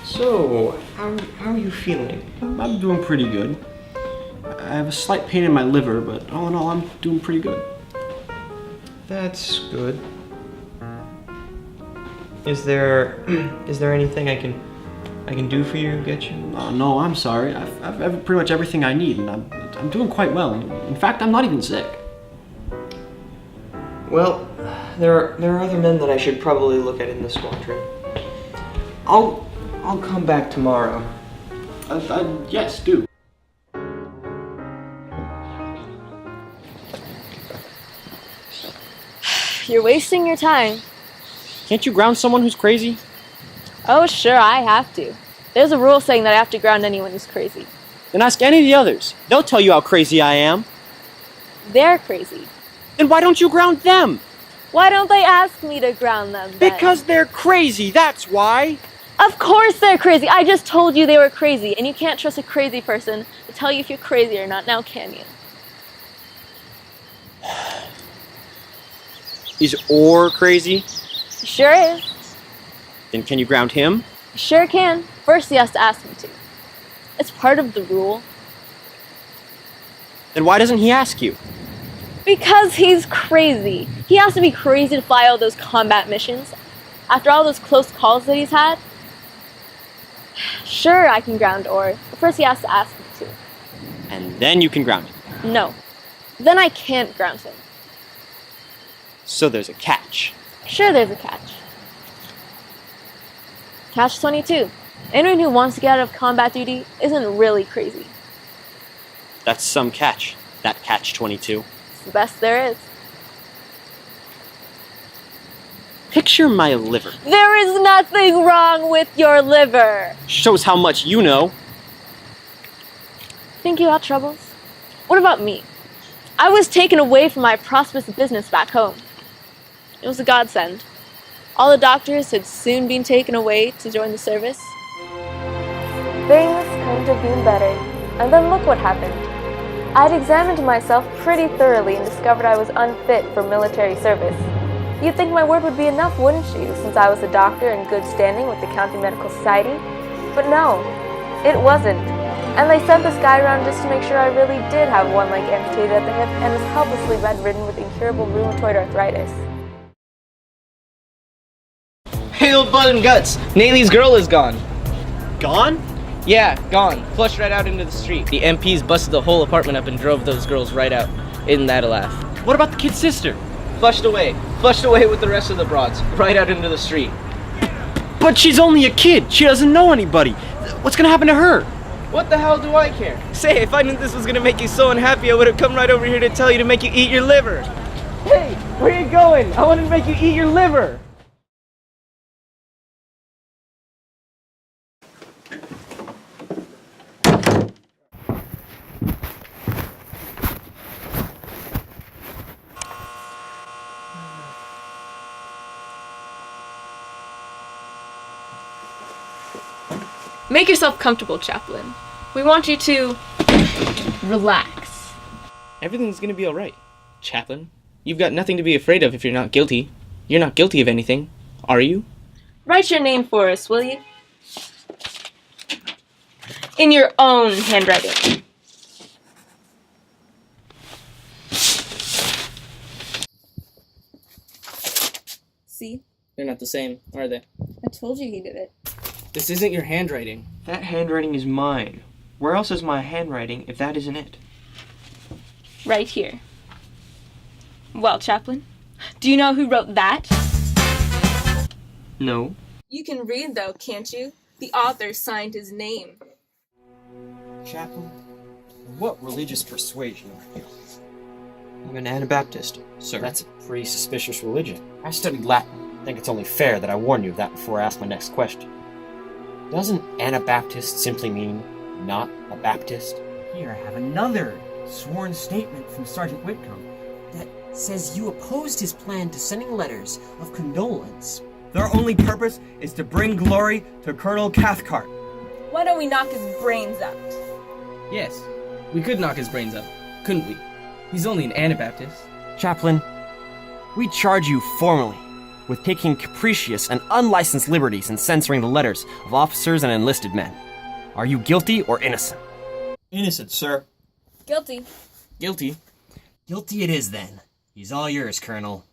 So, how are you feeling? I'm doing pretty good. I have a slight pain in my liver, but all in all, I'm doing pretty good. That's good. Is there anything I can do for you, get you? No, I'm sorry. I've pretty much everything I need, and I'm doing quite well. In fact, I'm not even sick. Well, there are other men that I should probably look at in the squadron. I'll come back tomorrow. Yes, do. You're wasting your time. Can't you ground someone who's crazy? Oh, sure, I have to. There's a rule saying that I have to ground anyone who's crazy. Then ask any of the others. They'll tell you how crazy I am. They're crazy. Then why don't you ground them? Why don't they ask me to ground them then? Because they're crazy, that's why. Of course they're crazy. I just told you they were crazy, and you can't trust a crazy person to tell you if you're crazy or not, now can you? Is Orr crazy? Sure is. Then can you ground him? Sure can. First he has to ask me to. It's part of the rule. Then why doesn't he ask you? Because he's crazy. He has to be crazy to fly all those combat missions. After all those close calls that he's had. Sure, I can ground Orr, but first he has to ask me to. And then you can ground him. No. Then I can't ground him. So there's a catch. Sure, there's a catch. Catch 22. Anyone who wants to get out of combat duty isn't really crazy. That's some catch. That catch 22. It's the best there is. Picture my liver. There is nothing wrong with your liver. Shows how much you know. Think you got troubles? What about me? I was taken away from my prosperous business back home. It was a godsend. All the doctors had soon been taken away to join the service. Things couldn't have been better. And then look what happened. I had examined myself pretty thoroughly and discovered I was unfit for military service. You'd think my word would be enough, wouldn't you, since I was a doctor in good standing with the County Medical Society? But no, it wasn't. And they sent this guy around just to make sure I really did have one leg amputated at the hip and was helplessly bedridden with incurable rheumatoid arthritis. Hey, old blood and guts! Naylee's girl is gone. Gone? Yeah, gone. Flushed right out into the street. The MPs busted the whole apartment up and drove those girls right out. Isn't that a laugh? What about the kid's sister? Flushed away. Flushed away with the rest of the broads. Right out into the street. But she's only a kid. She doesn't know anybody. What's gonna happen to her? What the hell do I care? Say, if I knew this was gonna make you so unhappy, I would have come right over here to tell you to make you eat your liver. Hey, where are you going? I wanted to make you eat your liver. Make yourself comfortable, Chaplain. We want you to relax. Everything's gonna be alright, Chaplain. You've got nothing to be afraid of if you're not guilty. You're not guilty of anything, are you? Write your name for us, will you? In your own handwriting. See? They're not the same, are they? I told you he did it. This isn't your handwriting. That handwriting is mine. Where else is my handwriting if that isn't it? Right here. Well, Chaplain, do you know who wrote that? No. You can read, though, can't you? The author signed his name. Chaplain, what religious persuasion are you? I'm an Anabaptist, sir. That's a pretty suspicious religion. I studied Latin. I think it's only fair that I warn you of that before I ask my next question. Doesn't Anabaptist simply mean not a Baptist? Here I have another sworn statement from Sergeant Whitcomb that says you opposed his plan to sending letters of condolence. Their only purpose is to bring glory to Colonel Cathcart. Why don't we knock his brains out? Yes, we could knock his brains out, couldn't we? He's only an Anabaptist. Chaplain, we charge you formally with taking capricious and unlicensed liberties in censoring the letters of officers and enlisted men. Are you guilty or innocent? Innocent, sir. Guilty. Guilty. Guilty it is then. He's all yours, Colonel.